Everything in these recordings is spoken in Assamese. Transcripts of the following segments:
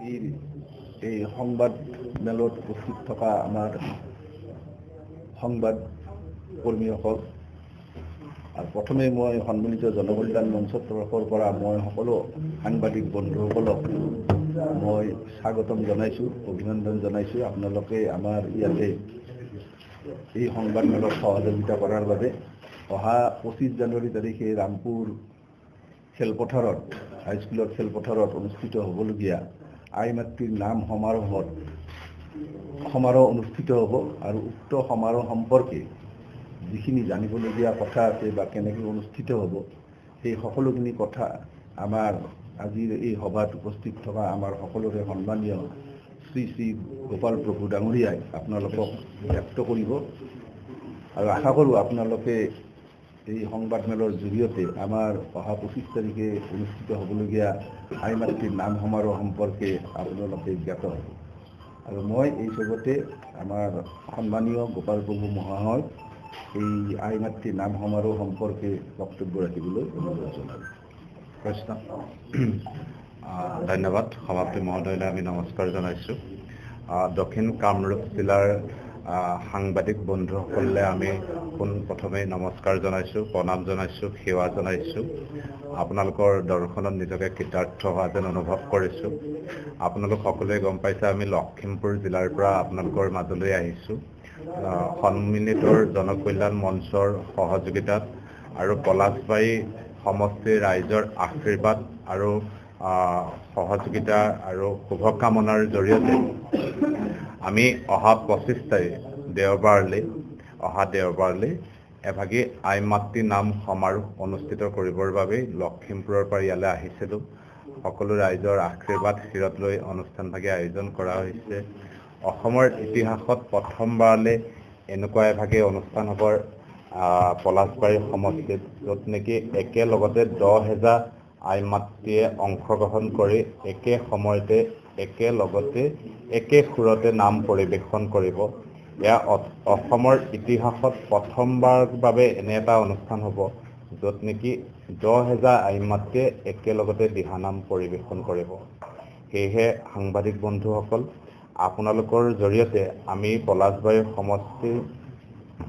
এই সংবাদ মেলত উপস্থিত থকা আমাৰ সংবাদ কৰ্মীসকল আৰু প্ৰথমে মই সন্মানিত জনকল্যাণ মঞ্চৰ তৰফৰ পৰা মই সকলো সাংবাদিক বন্ধুসকলক মই স্বাগতম জনাইছোঁ, অভিনন্দন জনাইছোঁ। আপোনালোকে আমাৰ ইয়াতে এই সংবাদ মেলত সহযোগিতা কৰাৰ বাবে। অহা 25 জানুৱাৰী তাৰিখে ৰামপুৰ খেলপথাৰত হাইস্কুলৰ খেলপথাৰত অনুষ্ঠিত হ'বলগীয়া আই মাতৃৰ নাম সমাৰোহ অনুষ্ঠিত হ'ব আৰু উক্ত সমাৰোহ সম্পৰ্কে যিখিনি জানিবলগীয়া কথা আছে বা কেনেকৈ অনুষ্ঠিত হ'ব সেই সকলোখিনি কথা আমাৰ আজিৰ এই সভাত উপস্থিত থকা আমাৰ সকলোৰে সন্মানীয় শ্ৰী শ্ৰী গোপাল প্ৰভু ডাঙৰীয়াই আপোনালোকক ব্যক্ত কৰিব আৰু আশা কৰোঁ আপোনালোকে এই সংবাদমেলৰ জৰিয়তে আমাৰ অহা 25 তাৰিখে অনুষ্ঠিত হ'বলগীয়া আই মাতৃৰ নাম সমাৰোহ সম্পৰ্কে আপোনালোকে জ্ঞাত হ'ব। আৰু মই এই চবতে আমাৰ সন্মানীয় গোপাল প্ৰভু মহাশয় এই আই মাতৃৰ নাম সমাৰোহ সম্পৰ্কে বক্তব্য ৰাখিবলৈ অনুৰোধ জনালোঁ। প্ৰশ্ন। ধন্যবাদ সভাপতি মহোদয়লৈ আমি নমস্কাৰ জনাইছোঁ। দক্ষিণ কামৰূপ জিলাৰ সাংবাদিক বন্ধুসকলে আমি পোনপ্ৰথমে নমস্কাৰ জনাইছোঁ, প্ৰণাম জনাইছোঁ, সেৱা জনাইছোঁ। আপোনালোকৰ দৰ্শনত নিজকে কৃতাৰ্থ হোৱা যেন অনুভৱ কৰিছোঁ। আপোনালোক সকলোৱে গম পাইছে আমি লখিমপুৰ জিলাৰ পৰা আপোনালোকৰ মাজলৈ আহিছোঁ। সন্মিলিত জনকল্যাণ মঞ্চৰ সহযোগিতাত আৰু পলাশবাৰী সমষ্টিৰ ৰাইজৰ আশীৰ্বাদ আৰু সহযোগিতা আৰু শুভকামনাৰ জৰিয়তে আমি অহা 25 তাৰিখ দেওবাৰলৈ এভাগী আই মাতৃ নাম সমাৰোহ অনুষ্ঠিত কৰিবৰ বাবে লখিমপুৰৰ পৰা ইয়ালৈ আহিছিলোঁ। সকলো ৰাইজৰ আশীৰ্বাদ শিৰত লৈ অনুষ্ঠানভাগী আয়োজন কৰা হৈছে। অসমৰ ইতিহাসত প্ৰথমবাৰলৈ এনেকুৱা এভাগী অনুষ্ঠান হ'ব পলাশবাৰী সমষ্টিত, য'ত নেকি একেলগতে 10,000 আই মাতৃয়ে অংশগ্ৰহণ কৰি একে সময়তে একেলগতে একে সুৰতে নাম পৰিৱেশন কৰিব। এয়া অসমৰ ইতিহাসত প্ৰথমবাৰৰ বাবে এনে এটা অনুষ্ঠান হ'ব য'ত নেকি 10,000 আই মাতৃয়ে একেলগতে দিহানাম পৰিৱেশন কৰিব। সেয়েহে সাংবাদিক বন্ধুসকল, আপোনালোকৰ জৰিয়তে আমি পলাশবাৰী সমষ্টিৰ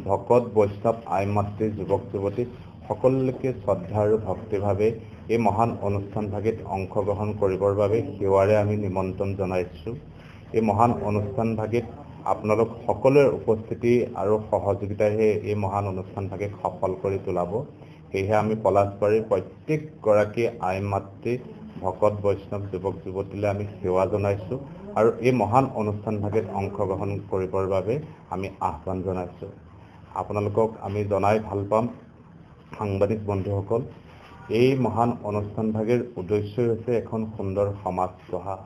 ভকত বৈষ্ণৱ আই মাতৃ যুৱক যুৱতী সকলোকে শ্ৰদ্ধা আৰু ভক্তিভাৱে এই মহান অনুষ্ঠানভাগিত অংশগ্ৰহণ কৰিবৰ বাবে সেৱাৰে আমি নিমন্ত্ৰণ জনাইছোঁ। এই মহান অনুষ্ঠানভাগিত আপোনালোক সকলোৰে উপস্থিতি আৰু সহযোগিতাৰে এই মহান অনুষ্ঠানভাগিক সফল কৰি তোলাব। সেয়েহে আমি পলাশবাৰীৰ প্ৰত্যেকগৰাকী আই মাতৃ ভকত বৈষ্ণৱ যুৱক যুৱতীলৈ আমি সেৱা জনাইছোঁ আৰু এই মহান অনুষ্ঠানভাগিত অংশগ্ৰহণ কৰিবৰ বাবে আমি আহ্বান জনাইছোঁ। আপোনালোকক আমি জনাই ভাল পাম, সাংবাদিক বন্ধুসকল, এই মহান অনুষ্ঠানভাগিৰ উদ্দেশ্যই হৈছে এখন সুন্দৰ সমাজ গঢ়া,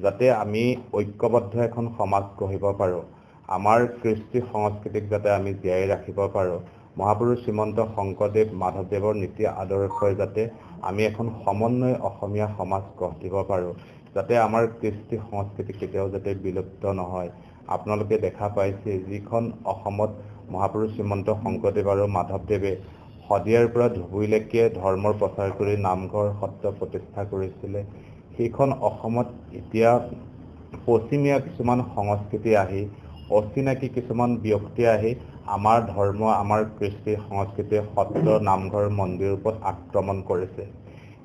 যাতে আমি ঐক্যবদ্ধ এখন সমাজ গঢ়িব পাৰোঁ। আমাৰ কৃষ্টি সংস্কৃতিক যাতে আমি জীয়াই ৰাখিব পাৰোঁ। মহাপুৰুষ শ্ৰীমন্ত শংকৰদেৱ মাধৱদেৱৰ নীতি আদৰ্শই যাতে আমি এখন সমন্বয় অসমীয়া সমাজ গঢ় দিব পাৰোঁ, যাতে আমাৰ কৃষ্টি সংস্কৃতি কেতিয়াও যাতে বিলুপ্ত নহয়। আপোনালোকে দেখা পাইছে যিখন অসমত মহাপুৰুষ শ্ৰীমন্ত শংকৰদেৱ আৰু মাধৱদেৱে শদিয়াৰ পৰা ধুবুৰীলৈকে ধৰ্মৰ প্ৰচাৰ কৰি নামঘৰ সত্ৰ প্ৰতিষ্ঠা কৰিছিলে, সেইখন অসমত এতিয়া পশ্চিমীয়া কিছুমান সংস্কৃতি আহি অচিনাকি কিছুমান ব্যক্তি আহি আমাৰ ধৰ্ম, আমাৰ কৃষ্টি সংস্কৃতি, সত্ৰ, নামঘৰ, মন্দিৰৰ ওপৰত আক্ৰমণ কৰিছে।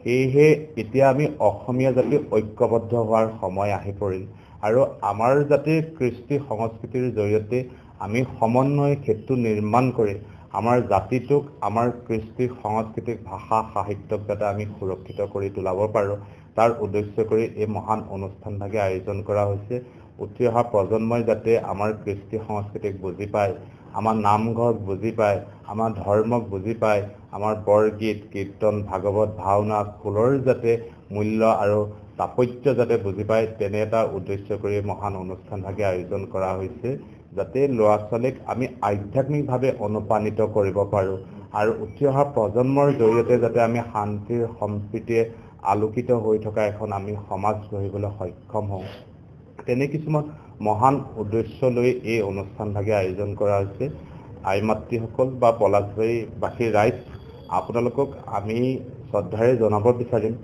সেয়েহে এতিয়া আমি অসমীয়া জাতি ঐক্যবদ্ধ হোৱাৰ সময় আহি পৰিল আৰু আমাৰ জাতিৰ কৃষ্টি সংস্কৃতিৰ জৰিয়তে আমি সমন্বয় সেতু নিৰ্মাণ কৰি আমাৰ জাতিটোক, আমাৰ কৃষ্টি সংস্কৃতিক, ভাষা সাহিত্যক যাতে আমি সুৰক্ষিত কৰি তোলাব পাৰোঁ, তাৰ উদ্দেশ্য কৰি এই মহান অনুষ্ঠানভাগি আয়োজন কৰা হৈছে। উঠি অহা প্ৰজন্মই যাতে আমাৰ কৃষ্টি সংস্কৃতিক বুজি পায়, আমাৰ নামঘৰক বুজি পায়, আমাৰ ধৰ্মক বুজি পায়, আমাৰ বৰগীত, কীৰ্তন, ভাগৱত, ভাওনা, খোলৰ যাতে মূল্য আৰু তাৎপৰ্য যাতে বুজি পায়, তেনে এটা উদ্দেশ্য কৰি মহান অনুষ্ঠানভাগি আয়োজন কৰা হৈছে, যাতে ল'ৰা ছোৱালীক আমি আধ্যাত্মিকভাৱে অনুপ্ৰাণিত কৰিব পাৰোঁ আৰু উঠি অহা প্ৰজন্মৰ জৰিয়তে যাতে আমি শান্তিৰ সম্প্ৰীতিয়ে আলোকিত হৈ থকা এখন আমি সমাজ গঢ়িবলৈ সক্ষম হওঁ। তেনে কিছুমান মহান উদ্দেশ্য লৈ এই অনুষ্ঠানভাগি আয়োজন কৰা হৈছে। আই মাতৃসকল বা পলাশবাৰীবাসী ৰাইজ, আপোনালোকক আমি শ্ৰদ্ধাৰে জনাব বিচাৰিম,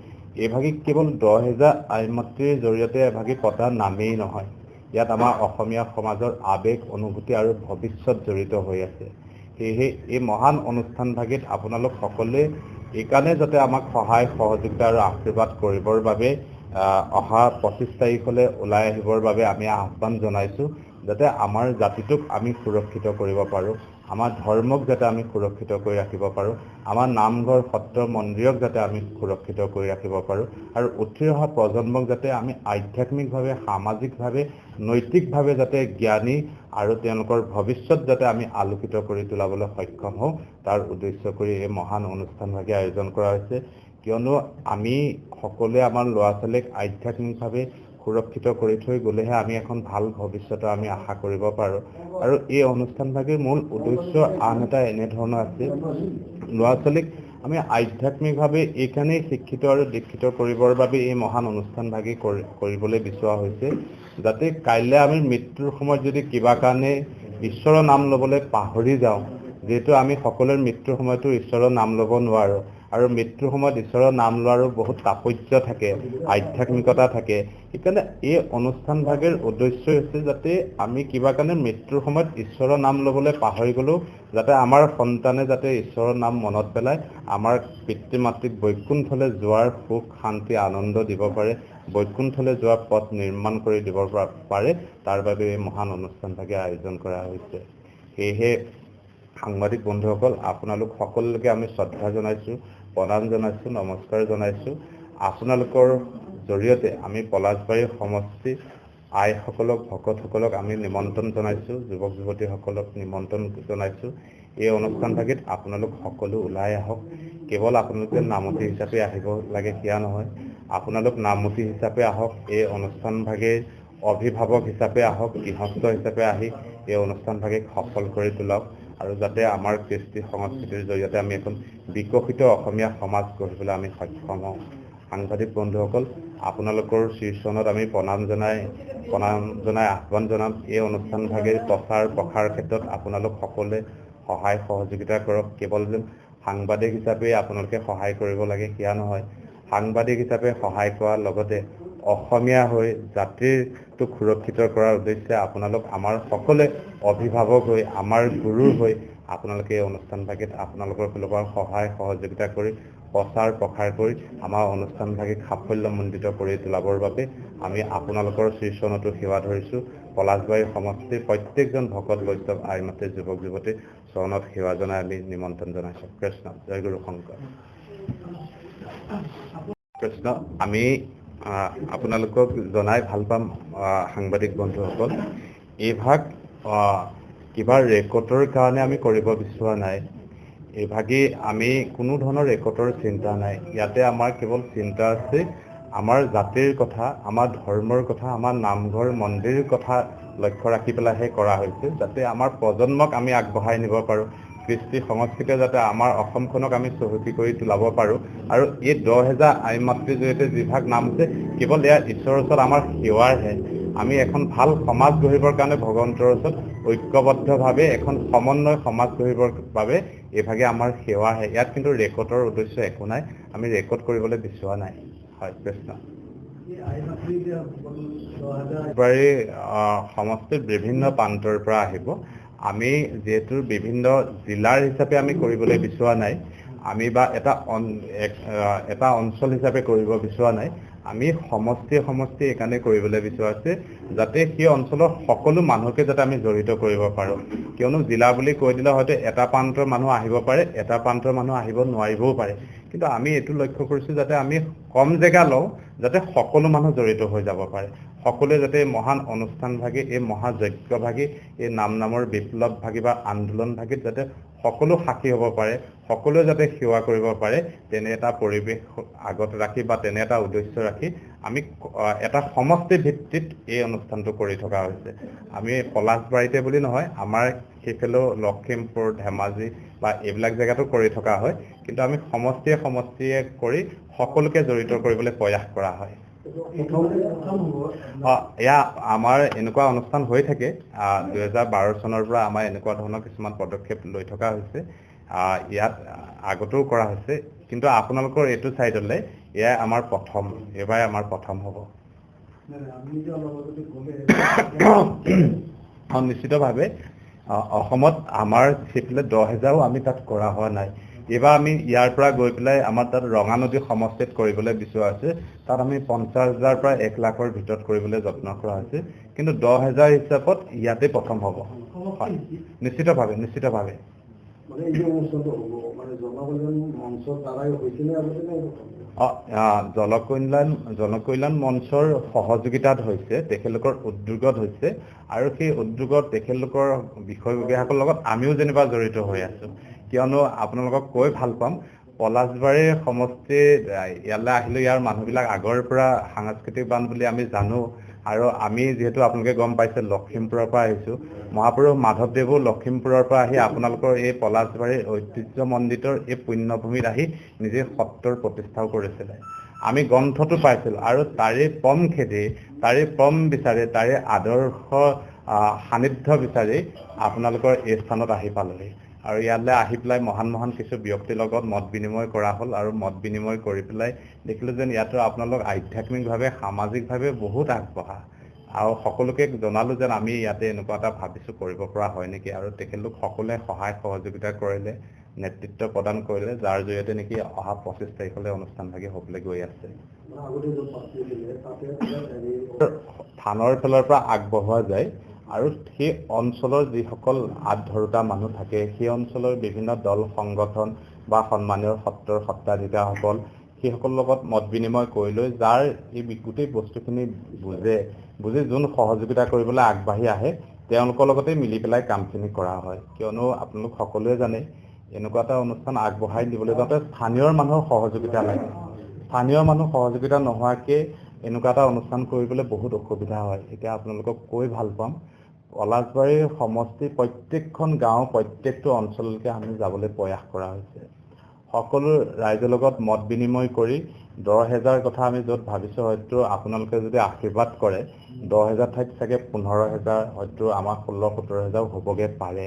এইভাগে কেৱল 10,000 আই মাতৃৰ জৰিয়তে এভাগে পতা নামেই নহয়, ইয়াত আমাৰ অসমীয়া সমাজৰ আবেগ, অনুভূতি আৰু ভৱিষ্যত জড়িত হৈ আছে। সেয়েহে এই মহান অনুষ্ঠানভাগিত আপোনালোক সকলোৱে এইকাৰণে যাতে আমাক সহায় সহযোগিতা আৰু আশীৰ্বাদ কৰিবৰ বাবে অহা 25 তাৰিখলৈ ওলাই আহিবৰ বাবে আমি আহ্বান জনাইছোঁ, যাতে আমাৰ জাতিটোক আমি সুৰক্ষিত কৰিব পাৰোঁ, আমাৰ ধৰ্মক যাতে আমি সুৰক্ষিত কৰি ৰাখিব পাৰোঁ, আমাৰ নামঘৰ সত্ৰ মন্দিৰক যাতে আমি সুৰক্ষিত কৰি ৰাখিব পাৰোঁ, আৰু উঠি অহা প্ৰজন্মক যাতে আমি আধ্যাত্মিকভাৱে, সামাজিকভাৱে, নৈতিকভাৱে যাতে জ্ঞানী আৰু তেওঁলোকৰ ভৱিষ্যত যাতে আমি আলোকিত কৰি তোলাবলৈ সক্ষম হওঁ, তাৰ উদ্দেশ্য কৰি এই মহান অনুষ্ঠানভাগে আয়োজন কৰা হৈছে। কিয়নো আমি সকলোৱে আমাৰ ল'ৰা ছোৱালীক আধ্যাত্মিকভাৱে সুৰক্ষিত কৰি থৈ গ'লেহে আমি এখন ভাল ভৱিষ্যতৰ আমি আশা কৰিব পাৰোঁ। আৰু এই অনুষ্ঠানভাগিৰ মূল উদ্দেশ্য আন এটা এনেধৰণৰ আছে, ল'ৰা ছোৱালীক আমি আধ্যাত্মিকভাৱে এইকাৰণেই শিক্ষিত আৰু দীক্ষিত কৰিবৰ বাবে এই মহান অনুষ্ঠানভাগি কৰিবলৈ বিচৰা হৈছে, যাতে কাইলৈ আমি মৃত্যুৰ সময়ত যদি কিবা কাৰণে ঈশ্বৰৰ নাম ল'বলৈ পাহৰি যাওঁ, যিহেতু আমি সকলোৰে মৃত্যুৰ সময়তো ঈশ্বৰৰ নাম ল'ব নোৱাৰোঁ, আৰু মৃত্যুৰ সময়ত ঈশ্বৰৰ নাম লোৱাৰো বহুত তাৎপৰ্য থাকে, আধ্যাত্মিকতা থাকে। সেইকাৰণে এই অনুষ্ঠানভাগিৰ উদ্দেশ্য হৈছে যাতে আমি কিবা কাৰণে মৃত্যুৰ সময়ত ঈশ্বৰৰ নাম ল'বলৈ পাহৰি গ'লেও যাতে আমাৰ সন্তানে যাতে ঈশ্বৰৰ নাম মনত পেলাই আমাৰ পিতৃ মাতৃক বৈকুণ্ঠলৈ যোৱাৰ সুখ, শান্তি, আনন্দ দিব পাৰে, বৈকুণ্ঠলৈ যোৱাৰ পথ নিৰ্মাণ কৰি দিব পাৰে, তাৰ বাবে এই মহান অনুষ্ঠানভাগে আয়োজন কৰা হৈছে। সেয়েহে সাংবাদিক বন্ধুসকল, আপোনালোক সকলোকে আমি শ্ৰদ্ধা জনাইছোঁ, প্ৰণাম জনাইছোঁ, নমস্কাৰ জনাইছোঁ। আপোনালোকৰ জৰিয়তে আমি পলাশবাৰী সমষ্টি আইসকলক, ভকতসকলক আমি নিমন্ত্ৰণ জনাইছোঁ, যুৱক যুৱতীসকলক নিমন্ত্ৰণ জনাইছোঁ। এই অনুষ্ঠানভাগিত আপোনালোক সকলো ওলাই আহক। কেৱল আপোনালোকে নামতি হিচাপে আহিব লাগে সেয়া নহয়, আপোনালোক নামতি হিচাপে আহক, এই অনুষ্ঠানভাগিৰ অভিভাৱক হিচাপে আহক, গৃহস্থ হিচাপে আহি এই অনুষ্ঠানভাগিক সফল কৰি তোলক, আৰু যাতে আমাৰ কৃষ্টি সংস্কৃতিৰ জৰিয়তে আমি এখন বিকশিত অসমীয়া সমাজ গঢ়িবলৈ আমি সক্ষম হওঁ। সাংবাদিক বন্ধুসকল, আপোনালোকৰ শীৰ্ষণত আমি প্ৰণাম জনাই আহ্বান জনাম, এই অনুষ্ঠানভাগিৰ প্ৰচাৰ প্ৰসাৰ ক্ষেত্ৰত আপোনালোক সকলোৱে সহায় সহযোগিতা কৰক। কেৱল সাংবাদিক হিচাপে আপোনালোকে সহায় কৰিব লাগে সেয়া নহয়, সাংবাদিক হিচাপে সহায় কৰাৰ লগতে অসমীয়া হৈ জাতিটোক সুৰক্ষিত কৰাৰ উদ্দেশ্যে আপোনালোক আমাৰ সকলোৱে অভিভাৱক হৈ, আমাৰ গুৰু হৈ আপোনালোকে এই অনুষ্ঠানভাগিত আপোনালোকৰ ফালৰ পৰা সহায় সহযোগিতা কৰি প্ৰচাৰ প্ৰসাৰ কৰি আমাৰ অনুষ্ঠানভাগিক সাফল্যমণ্ডিত কৰি তোলাবৰ বাবে আমি আপোনালোকৰ শীৰ্ষণতো সেৱা ধৰিছোঁ। পলাশবাৰী সমষ্টিৰ প্ৰত্যেকজন ভকত বৈষ্ণৱ আই মাতৃ যুৱক যুৱতী চৰণত সেৱা জনাই আমি নিমন্ত্ৰণ জনাইছোঁ। কৃষ্ণ, জয় গুৰু শংকৰ। কৃষ্ণ, আমি আপোনালোকক জনাই ভাল পাম সাংবাদিক বন্ধুসকল, এইভাগ কিবা ৰেকৰ্ডৰ কাৰণে আমি কৰিব বিচৰা নাই। এইভাগে আমি কোনো ধৰণৰ ৰেকৰ্ডৰ চিন্তা নাই। ইয়াতে আমাৰ কেৱল চিন্তা আছে আমাৰ জাতিৰ কথা, আমাৰ ধৰ্মৰ কথা, আমাৰ নামঘৰ মন্দিৰৰ কথা লক্ষ্য ৰাখি পেলাইহে কৰা হৈছে, যাতে আমাৰ প্ৰজন্মক আমি আগবঢ়াই নিব পাৰোঁ, কৃষ্টি সংস্কৃতিয়ে যাতে আমাৰ অসমখনক আমি চহকী কৰি তোলাব পাৰোঁ। আৰু এই 10,000 আই মাতৃৰ জৰিয়তে যিভাগ নাম আছে, কেৱল এয়া ঈশ্বৰৰ ওচৰত আমাৰ সেৱাৰহে। আমি এখন ভাল সমাজ গঢ়িবৰ কাৰণে ভগৱন্তৰ ওচৰত ঐক্যবদ্ধভাৱে এখন সমন্বয় সমাজ গঢ়িবৰ বাবে এইভাগে আমাৰ সেৱাহে। ইয়াত কিন্তু ৰেকৰ্ডৰ উদ্দেশ্য একো নাই, আমি ৰেকৰ্ড কৰিবলৈ বিচৰা নাই। হয়, কৃষ্ণ। সমষ্টিৰ বিভিন্ন প্ৰান্তৰ পৰা আহিব। আমি যিহেতু বিভিন্ন জিলাৰ হিচাপে আমি কৰিবলৈ বিচৰা নাই, আমি বা এটা অঞ্চল হিচাপে কৰিব বিচৰা নাই, আমি সমষ্টি এইকাৰণে কৰিবলৈ বিচৰা আছে যাতে সেই অঞ্চলৰ সকলো মানুহকে যাতে আমি জড়িত কৰিব পাৰোঁ। কিয়নো জিলা বুলি কৈ দিলে হয়তো এটা প্ৰান্তৰ মানুহ আহিব পাৰে, এটা প্ৰান্তৰ মানুহ আহিব নোৱাৰিবও পাৰে, কিন্তু আমি এইটো লক্ষ্য কৰিছোঁ যাতে আমি কম জেগা লওঁ, যাতে সকলো মানুহ জড়িত হৈ যাব পাৰে, সকলোৱে যাতে এই মহান অনুষ্ঠানভাগি, এই মহাযজ্ঞভাগি, এই নামৰ বিপ্লৱভাগি বা আন্দোলনভাগিত যাতে সকলো সাক্ষী হ'ব পাৰে, সকলোৱে যাতে সেৱা কৰিব পাৰে, তেনে এটা পৰিৱেশ আগত ৰাখি বা তেনে এটা উদ্দেশ্য ৰাখি আমি এটা সমষ্টি ভিত্তিত এই অনুষ্ঠানটো কৰি থকা হৈছে। আমি পলাশবাৰীতে বুলি নহয়, আমাৰ সেইফালেও লখিমপুৰ, ধেমাজি বা এইবিলাক জেগাতো কৰি থকা হয়, কিন্তু আমি সমষ্টিয়ে কৰি সকলোকে জড়িত কৰিবলৈ প্ৰয়াস কৰা হয়। এয়া আমাৰ এনেকুৱা অনুষ্ঠান হৈ থাকে। 2012 চনৰ পৰা আমাৰ এনেকুৱা ধৰণৰ কিছুমান পদক্ষেপ লৈ থকা হৈছে। ইয়াত আগতেও কৰা হৈছে, কিন্তু আপোনালোকৰ এইটো চাইডলে এয়া আমাৰ প্ৰথম, এবাৰ আমাৰ প্ৰথম হ'ব। নিশ্চিতভাৱে অসমত আমাৰ সেইফালে 10,000ও আমি তাত কৰা হোৱা নাই। এইবাৰ আমি ইয়াৰ পৰা গৈ পেলাই আমাৰ তাত ৰঙানদী সমষ্টিত কৰিবলৈ বিচৰা হৈছে। তাত আমি 50,000 পৰা 1 লাখৰ ভিতৰত কৰিবলৈ যত্ন কৰা হৈছে, কিন্তু 10,000 হিচাপত ইয়াতে প্ৰথম হ'ব। নিশ্চিতভাৱে নিশ্চিতভাৱে জনকল্যাণ মঞ্চৰ সহযোগিতাত হৈছে, তেখেতলোকৰ উদ্যোগত হৈছে, আৰু সেই উদ্যোগত তেখেতলোকৰ বিষয়ববীয়াসকলৰ লগত আমিও যেনিবা জড়িত হৈ আছো। কিয়নো আপোনালোকক কৈ ভাল পাম, পলাশবাৰীৰ সমষ্টি ইয়ালৈ আহিলে ইয়াৰ মানুহবিলাক আগৰ পৰা সাংস্কৃতিক বান বুলি আমি জানো, আৰু আমি যিহেতু আপোনালোকে গম পাইছে লখিমপুৰৰ পৰা আহিছোঁ, মহাপুৰুষ মাধৱদেৱো লখিমপুৰৰ পৰা আহি আপোনালোকৰ এই পলাশবাৰীৰ ঐতিহ্যমণ্ডিত এই পুণ্যভূমিত আহি নিজে সত্ৰৰ প্ৰতিষ্ঠাও কৰিছিলে। আমি গ্ৰন্থটো পাইছিলোঁ, আৰু তাৰে পম খেদি, তাৰে পম বিচাৰি, তাৰে আদৰ্শ সান্নিধ্য বিচাৰি আপোনালোকৰ এই স্থানত আহি পালেহি। আৰু ইয়ালৈ আহি পেলাই মহান মহান কিছু ব্যক্তিৰ লগত মত বিনিময় কৰা হ'ল, আৰু মত বিনিময় কৰি পেলাই দেখিলোঁ যেন ইয়াতো আপোনালোক আধ্যাত্মিকভাৱে সামাজিকভাৱে বহুত আগবঢ়া, আৰু সকলোকে জনালোঁ যেন আমি ইয়াতে এনেকুৱা এটা ভাবিছোঁ কৰিব পৰা হয় নেকি, আৰু তেখেতলোক সকলোৱে সহায় সহযোগিতা কৰিলে, নেতৃত্ব প্ৰদান কৰিলে, যাৰ জৰিয়তে নেকি অহা 25 তাৰিখলৈ অনুষ্ঠানভাগি হ'বলৈ গৈ আছে। থানৰ ফালৰ পৰা আগবঢ়োৱা যায়, আৰু সেই অঞ্চলৰ যিসকল আধৰুতা মানুহ থাকে, সেই অঞ্চলৰ বিভিন্ন দল সংগঠন বা সন্মানীয় সত্ৰৰ সত্ৰাধিকাৰসকল, সেইসকলৰ লগত মত বিনিময় কৰি লৈ যাৰ এই গোটেই বস্তুখিনি বুজি যোন সহযোগিতা কৰিবলৈ আগবাঢ়ি আহে, তেওঁলোকৰ লগতে মিলি পেলাই কামখিনি কৰা হয়। কিয়নো আপোনালোক সকলোৱে জানে, এনেকুৱা এটা অনুষ্ঠান আগবঢ়াই দিবলৈ যাওঁতে স্থানীয় মানুহৰ সহযোগিতা লাগে। স্থানীয় মানুহ সহযোগিতা নোহোৱাকৈ এনেকুৱা এটা অনুষ্ঠান কৰিবলৈ বহুত অসুবিধা হয়। এতিয়া আপোনালোকক কৈ ভাল পাম, পলাশবাৰীৰ সমষ্টি প্ৰত্যেকখন গাঁও, প্ৰত্যেকটো অঞ্চললৈকে আমি যাবলৈ প্ৰয়াস কৰা হৈছে। সকলো ৰাইজৰ লগত মত বিনিময় কৰি 10,000 কথা আমি য'ত ভাবিছোঁ, হয়তো আপোনালোকে যদি আশীৰ্বাদ কৰে 10,000 ঠাইত চাগে 15,000, হয়তো আমাৰ 16,000-17,000 হ'বগৈ পাৰে।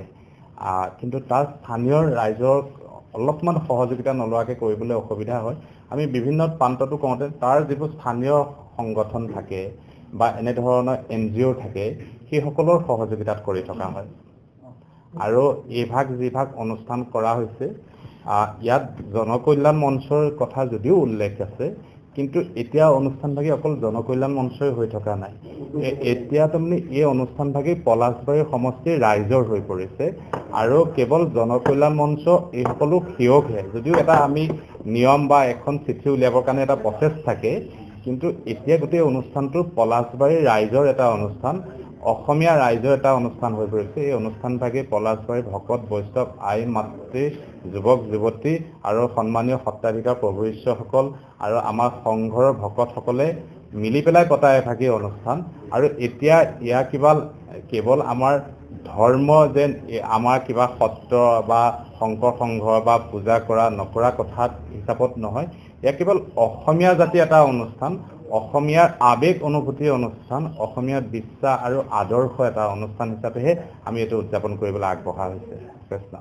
কিন্তু তাত স্থানীয় ৰাইজৰ অলপমান সহযোগিতা নোলোৱাকৈ কৰিবলৈ অসুবিধা হয়। আমি বিভিন্ন প্ৰান্ততো কওঁতে তাৰ যিবোৰ স্থানীয় সংগঠন থাকে বা এনেধৰণৰ NGO থাকে, সেইসকলৰ সহযোগিতাত কৰি থকা হয়। আৰু এইভাগ যিভাগ অনুষ্ঠান কৰা হৈছে, ইয়াত জনকল্যাণ মঞ্চৰ কথা যদিও উল্লেখ আছে, কিন্তু এতিয়া অনুষ্ঠানভাগি অকল জনকল্যাণ মঞ্চই হৈ থকা নাই। এতিয়া তাৰমানে এই অনুষ্ঠানভাগি পলাশবাৰীৰ সমষ্টিৰ ৰাইজৰ হৈ পৰিছে, আৰু কেৱল জনকল্যাণ মঞ্চ এই সকলো সেয়কহে, যদিও এটা আমি নিয়ম বা এখন চিঠি উলিয়াবৰ কাৰণে এটা প্ৰচেছ থাকে, কিন্তু এতিয়া গোটেই অনুষ্ঠানটো পলাশবাৰীৰ ৰাইজৰ এটা অনুষ্ঠান, অসমীয়া ৰাইজৰ এটা অনুষ্ঠান হৈ পৰিছে। এই অনুষ্ঠানভাগি পলাশবাৰীৰ ভকত বৈষ্ণৱ আই মাতৃ, যুৱক যুৱতী আৰু সন্মানীয় সত্ৰাধিকাৰ প্ৰভু ঈশ্বৰসকল আৰু আমাৰ সংঘৰ ভকতসকলে মিলি পেলাই পতা এভাগি অনুষ্ঠান। আৰু এতিয়া ইয়াৰ কেৱল আমাৰ ধৰ্ম যেন আমাৰ কিবা সত্ৰ বা শংকৰ সংঘ বা পূজা কৰা নকৰা কথা হিচাপত নহয়, এয়া কেৱল অসমীয়া জাতিৰ এটা অনুষ্ঠান, অসমীয়াৰ আৱেগ অনুভূতিৰ অনুষ্ঠান, অসমীয়াৰ বিশ্বাস আৰু আদৰ্শ এটা অনুষ্ঠান হিচাপেহে আমি এইটো উদযাপন কৰিবলৈ আগবঢ়া হৈছে। কৃষ্ণ।